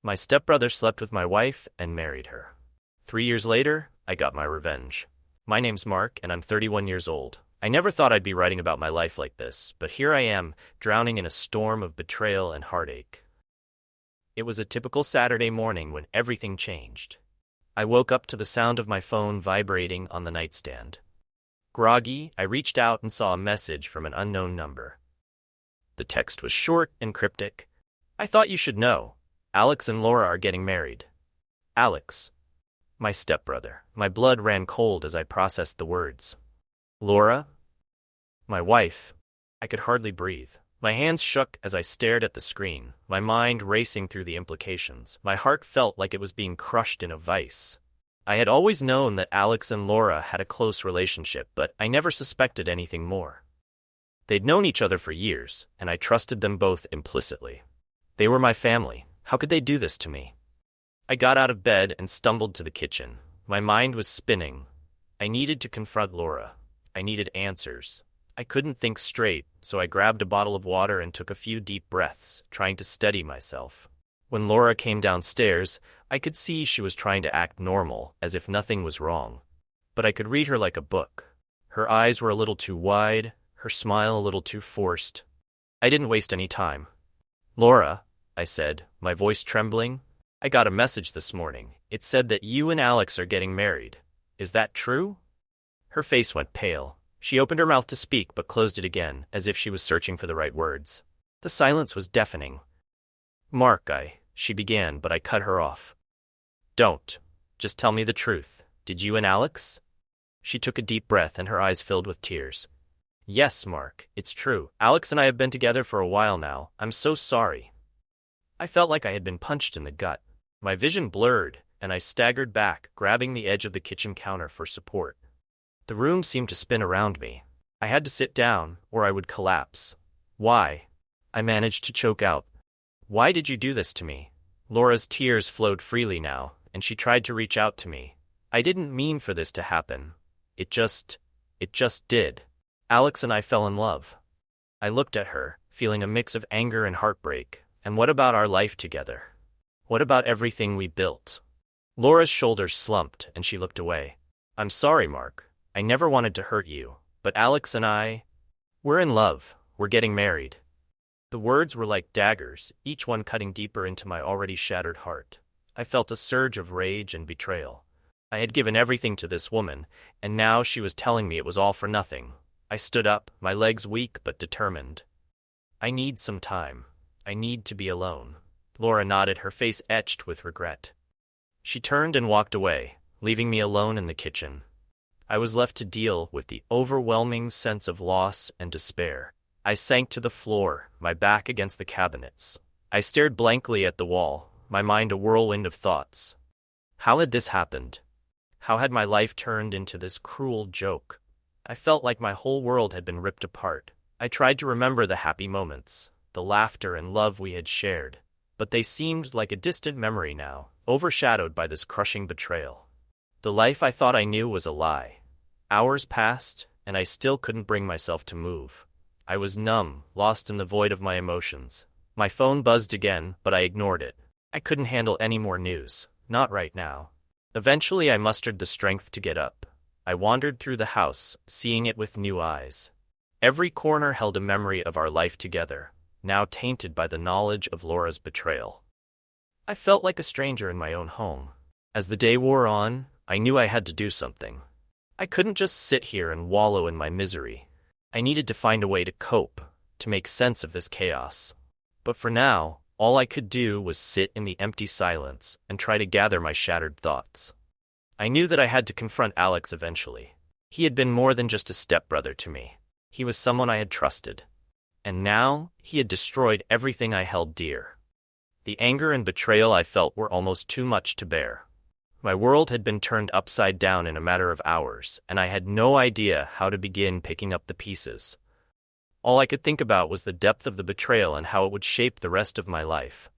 My stepbrother slept with my wife and married her. 3 years later, I got my revenge. My name's Mark, and I'm 31 years old. I never thought I'd be writing about my life like this, but here I am, drowning in a storm of betrayal and heartache. It was a typical Saturday morning when everything changed. I woke up to the sound of my phone vibrating on the nightstand. Groggy, I reached out and saw a message from an unknown number. The text was short and cryptic. "I thought you should know. Alex and Laura are getting married." Alex. My stepbrother. My blood ran cold as I processed the words. Laura? My wife. I could hardly breathe. My hands shook as I stared at the screen, my mind racing through the implications. My heart felt like it was being crushed in a vice. I had always known that Alex and Laura had a close relationship, but I never suspected anything more. They'd known each other for years, and I trusted them both implicitly. They were my family. How could they do this to me? I got out of bed and stumbled to the kitchen. My mind was spinning. I needed to confront Laura. I needed answers. I couldn't think straight, so I grabbed a bottle of water and took a few deep breaths, trying to steady myself. When Laura came downstairs, I could see she was trying to act normal, as if nothing was wrong. But I could read her like a book. Her eyes were a little too wide, her smile a little too forced. I didn't waste any time. "Laura," I said, my voice trembling, "I got a message this morning. It said that you and Alex are getting married. Is that true?" Her face went pale. She opened her mouth to speak but closed it again, as if she was searching for the right words. The silence was deafening. "Mark, she began, but I cut her off. "Don't. Just tell me the truth. Did you and Alex?" She took a deep breath and her eyes filled with tears. "Yes, Mark, it's true. Alex and I have been together for a while now. I'm so sorry." I felt like I had been punched in the gut. My vision blurred, and I staggered back, grabbing the edge of the kitchen counter for support. The room seemed to spin around me. I had to sit down, or I would collapse. "Why?" I managed to choke out. "Why did you do this to me?" Laura's tears flowed freely now, and she tried to reach out to me. "I didn't mean for this to happen. It just did. Alex and I fell in love." I looked at her, feeling a mix of anger and heartbreak. And what about our life together? What about everything we built? Laura's shoulders slumped, and she looked away. "I'm sorry, Mark. I never wanted to hurt you, but Alex and we're in love. We're getting married." The words were like daggers, each one cutting deeper into my already shattered heart. I felt a surge of rage and betrayal. I had given everything to this woman, and now she was telling me it was all for nothing. I stood up, my legs weak but determined. "I need some time. I need to be alone." Laura nodded, her face etched with regret. She turned and walked away, leaving me alone in the kitchen. I was left to deal with the overwhelming sense of loss and despair. I sank to the floor, my back against the cabinets. I stared blankly at the wall, my mind a whirlwind of thoughts. How had this happened? How had my life turned into this cruel joke? I felt like my whole world had been ripped apart. I tried to remember the happy moments, the laughter and love we had shared, but they seemed like a distant memory now, overshadowed by this crushing betrayal. The life I thought I knew was a lie. Hours passed, and I still couldn't bring myself to move. I was numb, lost in the void of my emotions. My phone buzzed again, but I ignored it. I couldn't handle any more news, not right now. Eventually I mustered the strength to get up. I wandered through the house, seeing it with new eyes. Every corner held a memory of our life together, now tainted by the knowledge of Laura's betrayal. I felt like a stranger in my own home. As the day wore on, I knew I had to do something. I couldn't just sit here and wallow in my misery. I needed to find a way to cope, to make sense of this chaos. But for now, all I could do was sit in the empty silence and try to gather my shattered thoughts. I knew that I had to confront Alex eventually. He had been more than just a stepbrother to me. He was someone I had trusted. And now, he had destroyed everything I held dear. The anger and betrayal I felt were almost too much to bear. My world had been turned upside down in a matter of hours, and I had no idea how to begin picking up the pieces. All I could think about was the depth of the betrayal and how it would shape the rest of my life.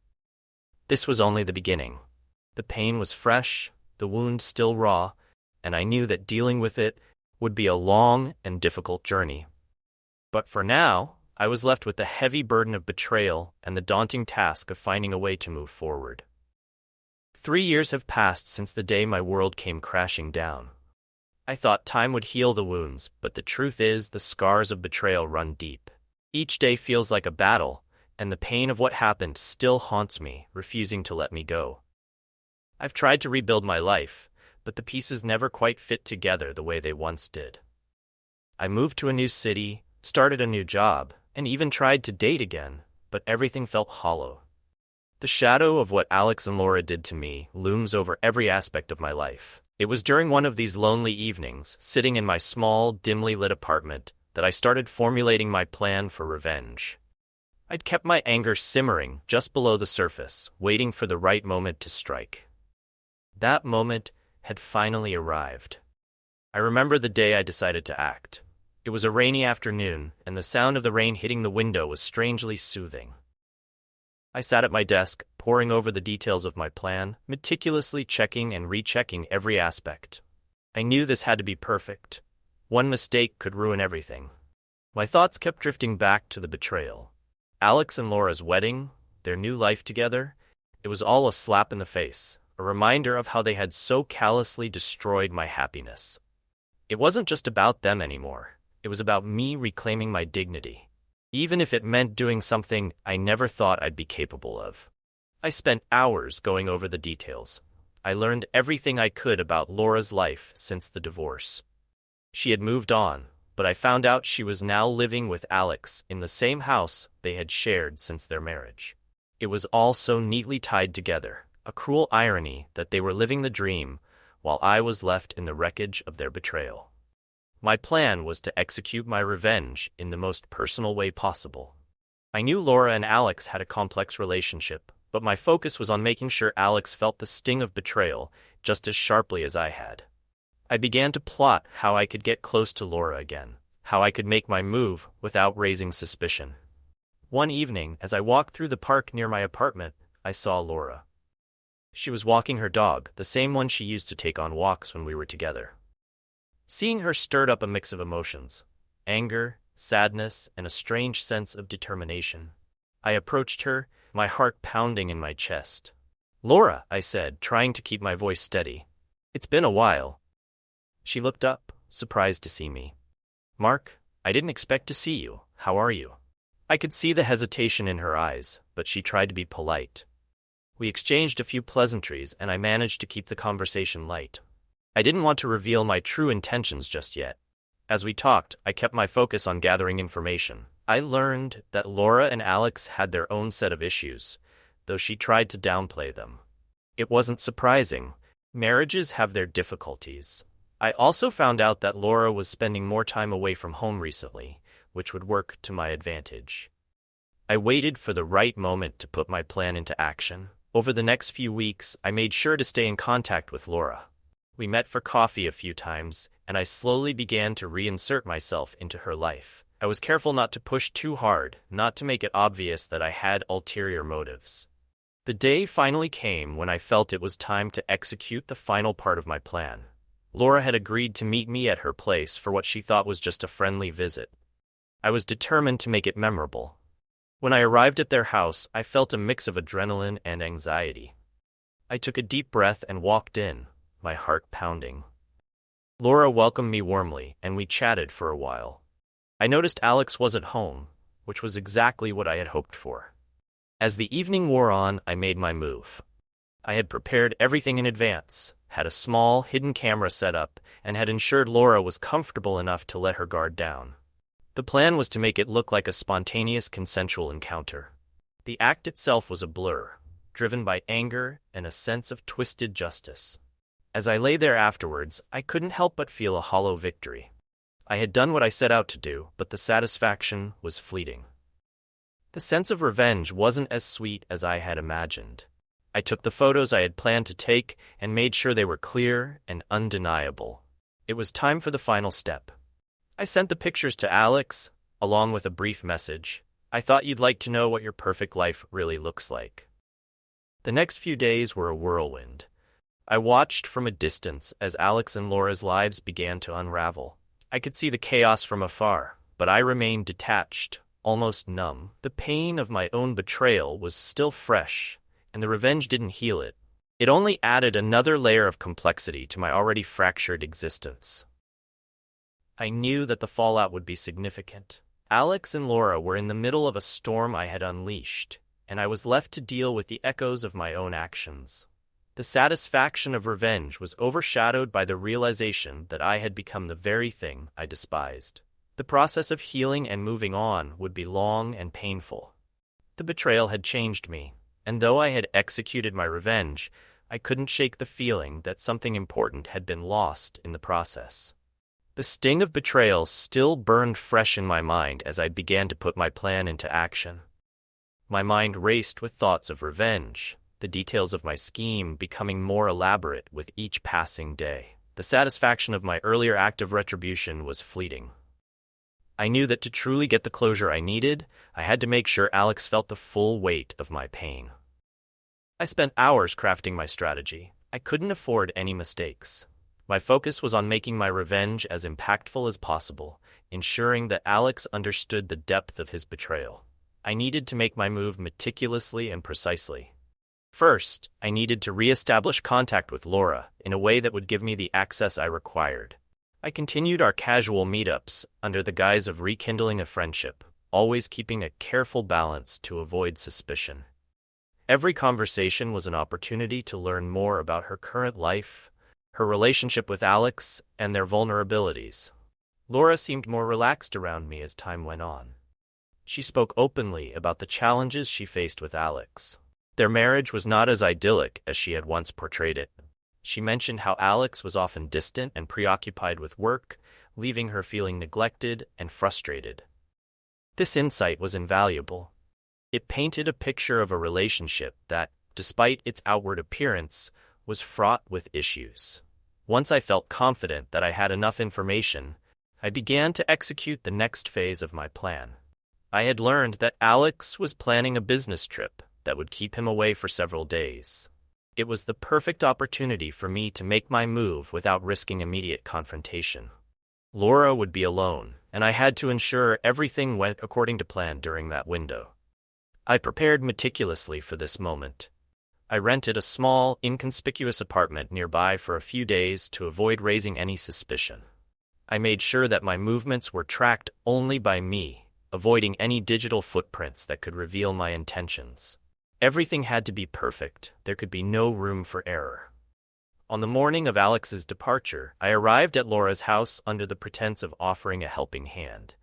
This was only the beginning. The pain was fresh, the wound still raw, and I knew that dealing with it would be a long and difficult journey. But for now, I was left with the heavy burden of betrayal and the daunting task of finding a way to move forward. 3 years have passed since the day my world came crashing down. I thought time would heal the wounds, but the truth is the scars of betrayal run deep. Each day feels like a battle, and the pain of what happened still haunts me, refusing to let me go. I've tried to rebuild my life, but the pieces never quite fit together the way they once did. I moved to a new city, started a new job, and even tried to date again, but everything felt hollow. The shadow of what Alex and Laura did to me looms over every aspect of my life. It was during one of these lonely evenings, sitting in my small, dimly lit apartment, that I started formulating my plan for revenge. I'd kept my anger simmering just below the surface, waiting for the right moment to strike. That moment had finally arrived. I remember the day I decided to act. It was a rainy afternoon, and the sound of the rain hitting the window was strangely soothing. I sat at my desk, poring over the details of my plan, meticulously checking and rechecking every aspect. I knew this had to be perfect. One mistake could ruin everything. My thoughts kept drifting back to the betrayal. Alex and Laura's wedding, their new life together, it was all a slap in the face, a reminder of how they had so callously destroyed my happiness. It wasn't just about them anymore. It was about me reclaiming my dignity, even if it meant doing something I never thought I'd be capable of. I spent hours going over the details. I learned everything I could about Laura's life since the divorce. She had moved on, but I found out she was now living with Alex in the same house they had shared since their marriage. It was all so neatly tied together, a cruel irony that they were living the dream while I was left in the wreckage of their betrayal. My plan was to execute my revenge in the most personal way possible. I knew Laura and Alex had a complex relationship, but my focus was on making sure Alex felt the sting of betrayal just as sharply as I had. I began to plot how I could get close to Laura again, how I could make my move without raising suspicion. One evening, as I walked through the park near my apartment, I saw Laura. She was walking her dog, the same one she used to take on walks when we were together. Seeing her stirred up a mix of emotions: anger, sadness, and a strange sense of determination. I approached her, my heart pounding in my chest. "Laura," I said, trying to keep my voice steady. "It's been a while." She looked up, surprised to see me. "Mark, I didn't expect to see you. How are you?" I could see the hesitation in her eyes, but she tried to be polite. We exchanged a few pleasantries, and I managed to keep the conversation light. I didn't want to reveal my true intentions just yet. As we talked, I kept my focus on gathering information. I learned that Laura and Alex had their own set of issues, though she tried to downplay them. It wasn't surprising. Marriages have their difficulties. I also found out that Laura was spending more time away from home recently, which would work to my advantage. I waited for the right moment to put my plan into action. Over the next few weeks, I made sure to stay in contact with Laura. We met for coffee a few times, and I slowly began to reinsert myself into her life. I was careful not to push too hard, not to make it obvious that I had ulterior motives. The day finally came when I felt it was time to execute the final part of my plan. Laura had agreed to meet me at her place for what she thought was just a friendly visit. I was determined to make it memorable. When I arrived at their house, I felt a mix of adrenaline and anxiety. I took a deep breath and walked in, my heart pounding. Laura welcomed me warmly, and we chatted for a while. I noticed Alex wasn't home, which was exactly what I had hoped for. As the evening wore on, I made my move. I had prepared everything in advance, had a small, hidden camera set up, and had ensured Laura was comfortable enough to let her guard down. The plan was to make it look like a spontaneous consensual encounter. The act itself was a blur, driven by anger and a sense of twisted justice. As I lay there afterwards, I couldn't help but feel a hollow victory. I had done what I set out to do, but the satisfaction was fleeting. The sense of revenge wasn't as sweet as I had imagined. I took the photos I had planned to take and made sure they were clear and undeniable. It was time for the final step. I sent the pictures to Alex, along with a brief message. "I thought you'd like to know what your perfect life really looks like." The next few days were a whirlwind. I watched from a distance as Alex and Laura's lives began to unravel. I could see the chaos from afar, but I remained detached, almost numb. The pain of my own betrayal was still fresh, and the revenge didn't heal it. It only added another layer of complexity to my already fractured existence. I knew that the fallout would be significant. Alex and Laura were in the middle of a storm I had unleashed, and I was left to deal with the echoes of my own actions. The satisfaction of revenge was overshadowed by the realization that I had become the very thing I despised. The process of healing and moving on would be long and painful. The betrayal had changed me, and though I had executed my revenge, I couldn't shake the feeling that something important had been lost in the process. The sting of betrayal still burned fresh in my mind as I began to put my plan into action. My mind raced with thoughts of revenge, the details of my scheme becoming more elaborate with each passing day. The satisfaction of my earlier act of retribution was fleeting. I knew that to truly get the closure I needed, I had to make sure Alex felt the full weight of my pain. I spent hours crafting my strategy. I couldn't afford any mistakes. My focus was on making my revenge as impactful as possible, ensuring that Alex understood the depth of his betrayal. I needed to make my move meticulously and precisely. First, I needed to re-establish contact with Laura in a way that would give me the access I required. I continued our casual meetups under the guise of rekindling a friendship, always keeping a careful balance to avoid suspicion. Every conversation was an opportunity to learn more about her current life, her relationship with Alex, and their vulnerabilities. Laura seemed more relaxed around me as time went on. She spoke openly about the challenges she faced with Alex. Their marriage was not as idyllic as she had once portrayed it. She mentioned how Alex was often distant and preoccupied with work, leaving her feeling neglected and frustrated. This insight was invaluable. It painted a picture of a relationship that, despite its outward appearance, was fraught with issues. Once I felt confident that I had enough information, I began to execute the next phase of my plan. I had learned that Alex was planning a business trip that would keep him away for several days. It was the perfect opportunity for me to make my move without risking immediate confrontation. Laura would be alone, and I had to ensure everything went according to plan during that window. I prepared meticulously for this moment. I rented a small, inconspicuous apartment nearby for a few days to avoid raising any suspicion. I made sure that my movements were tracked only by me, avoiding any digital footprints that could reveal my intentions. Everything had to be perfect. There could be no room for error. On the morning of Alex's departure, I arrived at Laura's house under the pretense of offering a helping hand.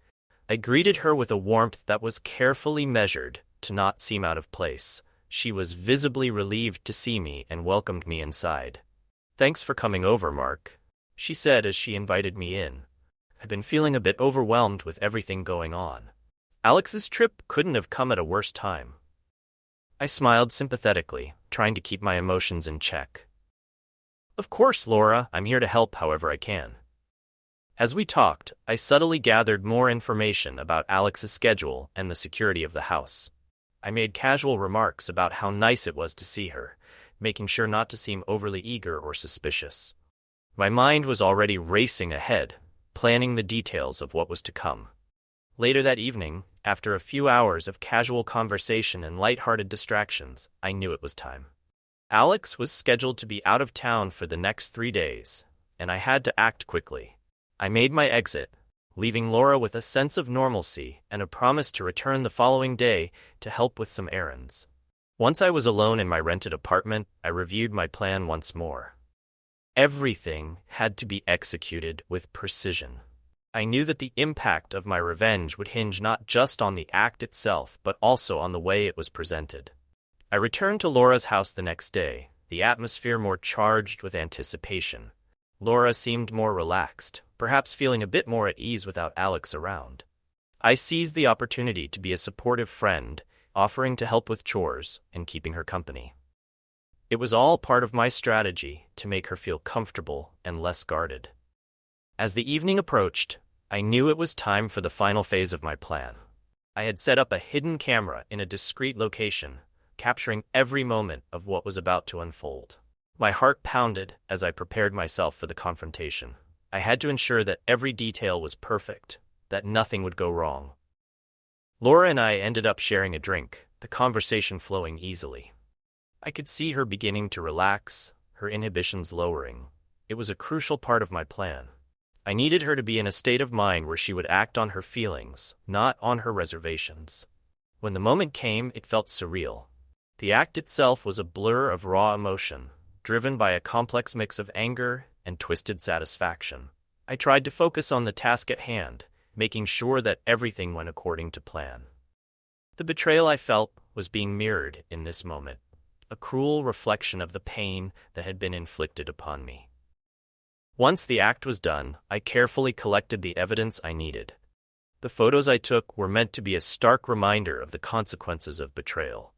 I greeted her with a warmth that was carefully measured to not seem out of place. She was visibly relieved to see me and welcomed me inside. "Thanks for coming over, Mark," she said as she invited me in. "I've been feeling a bit overwhelmed with everything going on. Alex's trip couldn't have come at a worse time." I smiled sympathetically, trying to keep my emotions in check. "Of course, Laura, I'm here to help however I can." As we talked, I subtly gathered more information about Alex's schedule and the security of the house. I made casual remarks about how nice it was to see her, making sure not to seem overly eager or suspicious. My mind was already racing ahead, planning the details of what was to come. Later that evening, after a few hours of casual conversation and light-hearted distractions, I knew it was time. Alex was scheduled to be out of town for the next 3 days, and I had to act quickly. I made my exit, leaving Laura with a sense of normalcy and a promise to return the following day to help with some errands. Once I was alone in my rented apartment, I reviewed my plan once more. Everything had to be executed with precision. I knew that the impact of my revenge would hinge not just on the act itself, but also on the way it was presented. I returned to Laura's house the next day, the atmosphere more charged with anticipation. Laura seemed more relaxed, perhaps feeling a bit more at ease without Alex around. I seized the opportunity to be a supportive friend, offering to help with chores and keeping her company. It was all part of my strategy to make her feel comfortable and less guarded. As the evening approached, I knew it was time for the final phase of my plan. I had set up a hidden camera in a discreet location, capturing every moment of what was about to unfold. My heart pounded as I prepared myself for the confrontation. I had to ensure that every detail was perfect, that nothing would go wrong. Laura and I ended up sharing a drink, the conversation flowing easily. I could see her beginning to relax, her inhibitions lowering. It was a crucial part of my plan. I needed her to be in a state of mind where she would act on her feelings, not on her reservations. When the moment came, it felt surreal. The act itself was a blur of raw emotion, driven by a complex mix of anger and twisted satisfaction. I tried to focus on the task at hand, making sure that everything went according to plan. The betrayal I felt was being mirrored in this moment, a cruel reflection of the pain that had been inflicted upon me. Once the act was done, I carefully collected the evidence I needed. The photos I took were meant to be a stark reminder of the consequences of betrayal.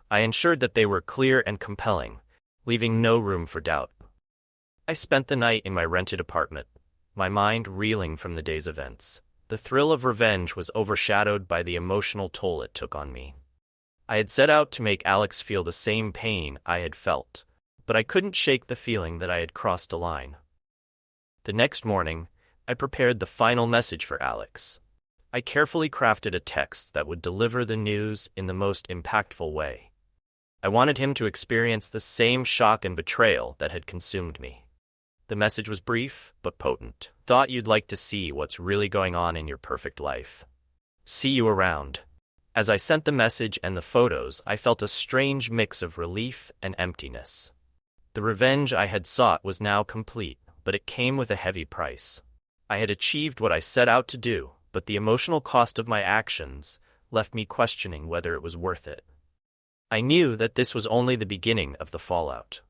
I ensured that they were clear and compelling, leaving no room for doubt. I spent the night in my rented apartment, my mind reeling from the day's events. The thrill of revenge was overshadowed by the emotional toll it took on me. I had set out to make Alex feel the same pain I had felt, but I couldn't shake the feeling that I had crossed a line. The next morning, I prepared the final message for Alex. I carefully crafted a text that would deliver the news in the most impactful way. I wanted him to experience the same shock and betrayal that had consumed me. The message was brief, but potent. Thought you'd like to see what's really going on in your perfect life. See you around. As I sent the message and the photos, I felt a strange mix of relief and emptiness. The revenge I had sought was now complete, but it came with a heavy price. I had achieved what I set out to do, but the emotional cost of my actions left me questioning whether it was worth it. I knew that this was only the beginning of the fallout.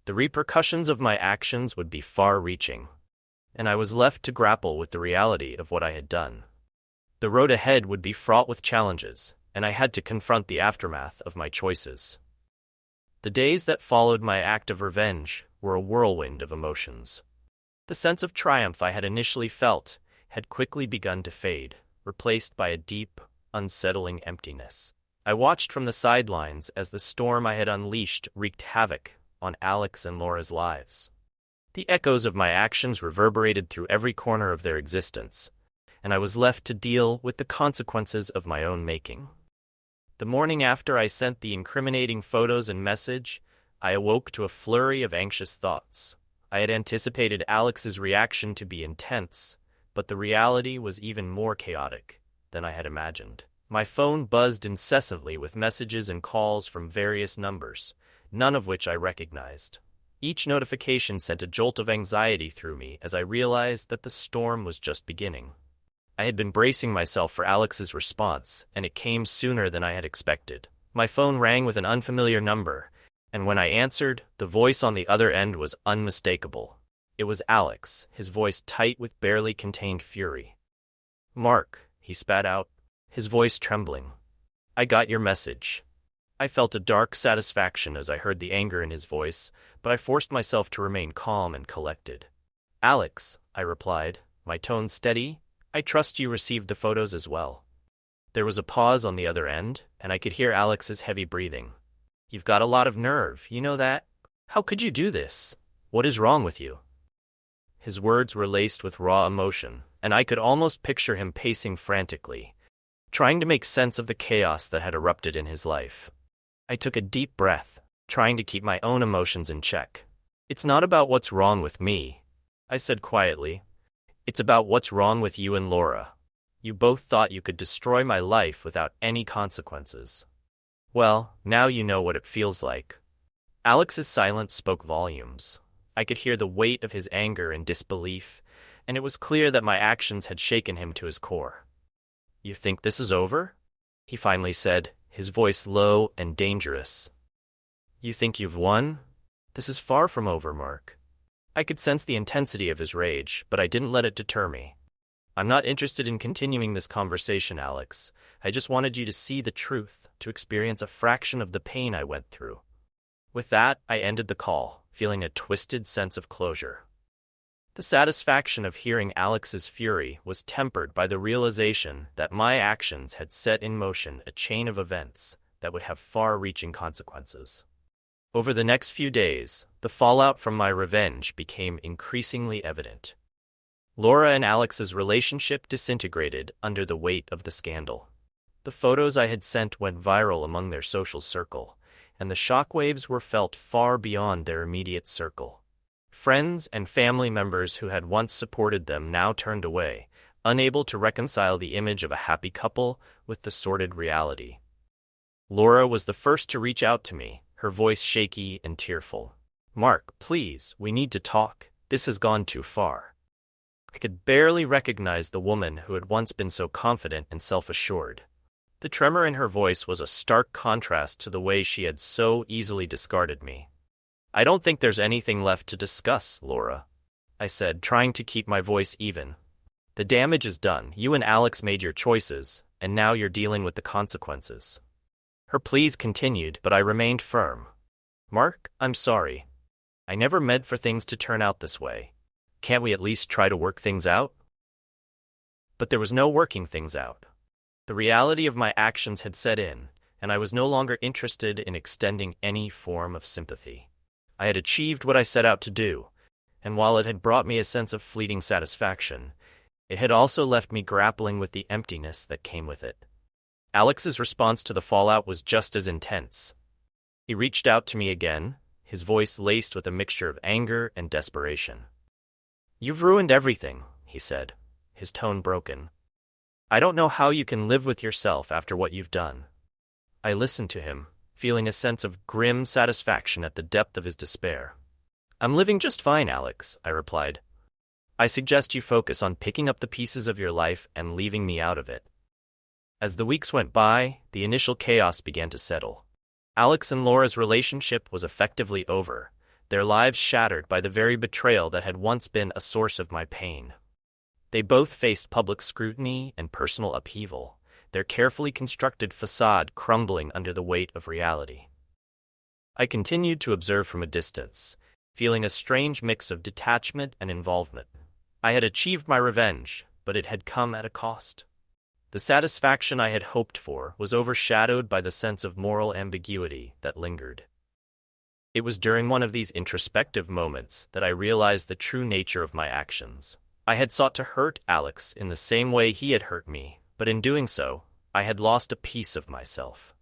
The repercussions of my actions would be far-reaching, and I was left to grapple with the reality of what I had done. The road ahead would be fraught with challenges, and I had to confront the aftermath of my choices. The days that followed my act of revenge were a whirlwind of emotions. The sense of triumph I had initially felt had quickly begun to fade, replaced by a deep, unsettling emptiness. I watched from the sidelines as the storm I had unleashed wreaked havoc on Alex and Laura's lives. The echoes of my actions reverberated through every corner of their existence, and I was left to deal with the consequences of my own making. The morning after I sent the incriminating photos and message, I awoke to a flurry of anxious thoughts. I had anticipated Alex's reaction to be intense, but the reality was even more chaotic than I had imagined. My phone buzzed incessantly with messages and calls from various numbers, none of which I recognized. Each notification sent a jolt of anxiety through me as I realized that the storm was just beginning. I had been bracing myself for Alex's response, and it came sooner than I had expected. My phone rang with an unfamiliar number, and when I answered, the voice on the other end was unmistakable. It was Alex, his voice tight with barely contained fury. "Mark," he spat out, his voice trembling. "I got your message." I felt a dark satisfaction as I heard the anger in his voice, but I forced myself to remain calm and collected. "Alex," I replied, my tone steady, "I trust you received the photos as well." There was a pause on the other end, and I could hear Alex's heavy breathing. "You've got a lot of nerve, you know that? How could you do this? What is wrong with you?" His words were laced with raw emotion, and I could almost picture him pacing frantically, trying to make sense of the chaos that had erupted in his life. I took a deep breath, trying to keep my own emotions in check. "It's not about what's wrong with me," I said quietly. "It's about what's wrong with you and Laura. You both thought you could destroy my life without any consequences. Well, now you know what it feels like." Alex's silence spoke volumes. I could hear the weight of his anger and disbelief, and it was clear that my actions had shaken him to his core. "You think this is over?" he finally said, his voice low and dangerous. "You think you've won? This is far from over, Mark." I could sense the intensity of his rage, but I didn't let it deter me. "I'm not interested in continuing this conversation, Alex. I just wanted you to see the truth, to experience a fraction of the pain I went through." With that, I ended the call, feeling a twisted sense of closure. The satisfaction of hearing Alex's fury was tempered by the realization that my actions had set in motion a chain of events that would have far-reaching consequences. Over the next few days, the fallout from my revenge became increasingly evident. Laura and Alex's relationship disintegrated under the weight of the scandal. The photos I had sent went viral among their social circle, and the shockwaves were felt far beyond their immediate circle. Friends and family members who had once supported them now turned away, unable to reconcile the image of a happy couple with the sordid reality. Laura was the first to reach out to me, her voice shaky and tearful. "Mark, please, we need to talk. This has gone too far." I could barely recognize the woman who had once been so confident and self-assured. The tremor in her voice was a stark contrast to the way she had so easily discarded me. "I don't think there's anything left to discuss, Laura," I said, trying to keep my voice even. "The damage is done. You and Alex made your choices, and now you're dealing with the consequences." Her pleas continued, but I remained firm. "Mark, I'm sorry. I never meant for things to turn out this way. Can't we at least try to work things out?" But there was no working things out. The reality of my actions had set in, and I was no longer interested in extending any form of sympathy. I had achieved what I set out to do, and while it had brought me a sense of fleeting satisfaction, it had also left me grappling with the emptiness that came with it. Alex's response to the fallout was just as intense. He reached out to me again, his voice laced with a mixture of anger and desperation. "You've ruined everything," he said, his tone broken. "I don't know how you can live with yourself after what you've done." I listened to him, feeling a sense of grim satisfaction at the depth of his despair. "I'm living just fine, Alex," I replied. "I suggest you focus on picking up the pieces of your life and leaving me out of it." As the weeks went by, the initial chaos began to settle. Alex and Laura's relationship was effectively over, their lives shattered by the very betrayal that had once been a source of my pain. They both faced public scrutiny and personal upheaval, their carefully constructed facade crumbling under the weight of reality. I continued to observe from a distance, feeling a strange mix of detachment and involvement. I had achieved my revenge, but it had come at a cost. The satisfaction I had hoped for was overshadowed by the sense of moral ambiguity that lingered. It was during one of these introspective moments that I realized the true nature of my actions. I had sought to hurt Alex in the same way he had hurt me, but in doing so, I had lost a piece of myself.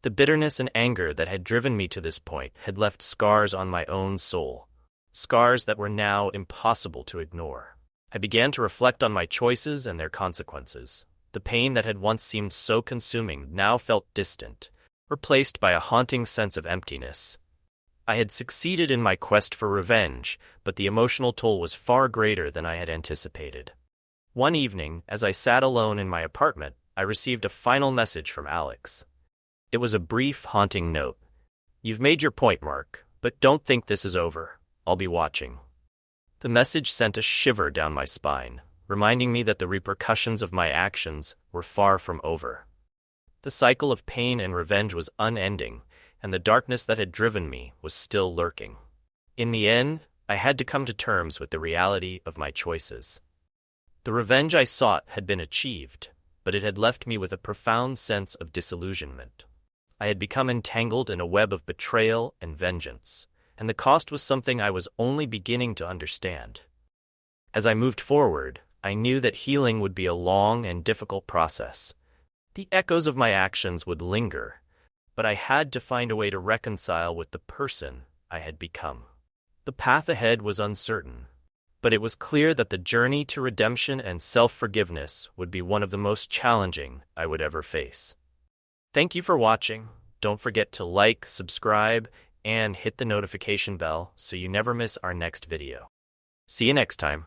The bitterness and anger that had driven me to this point had left scars on my own soul, scars that were now impossible to ignore. I began to reflect on my choices and their consequences. The pain that had once seemed so consuming now felt distant, replaced by a haunting sense of emptiness. I had succeeded in my quest for revenge, but the emotional toll was far greater than I had anticipated. One evening, as I sat alone in my apartment, I received a final message from Alex. It was a brief, haunting note. "You've made your point, Mark, but don't think this is over. I'll be watching." The message sent a shiver down my spine, reminding me that the repercussions of my actions were far from over. The cycle of pain and revenge was unending, and the darkness that had driven me was still lurking. In the end, I had to come to terms with the reality of my choices. The revenge I sought had been achieved, but it had left me with a profound sense of disillusionment. I had become entangled in a web of betrayal and vengeance, and the cost was something I was only beginning to understand. As I moved forward, I knew that healing would be a long and difficult process. The echoes of my actions would linger, but I had to find a way to reconcile with the person I had become. The path ahead was uncertain, but it was clear that the journey to redemption and self-forgiveness would be one of the most challenging I would ever face. Thank you for watching. Don't forget to like, subscribe, and hit the notification bell so you never miss our next video. See you next time.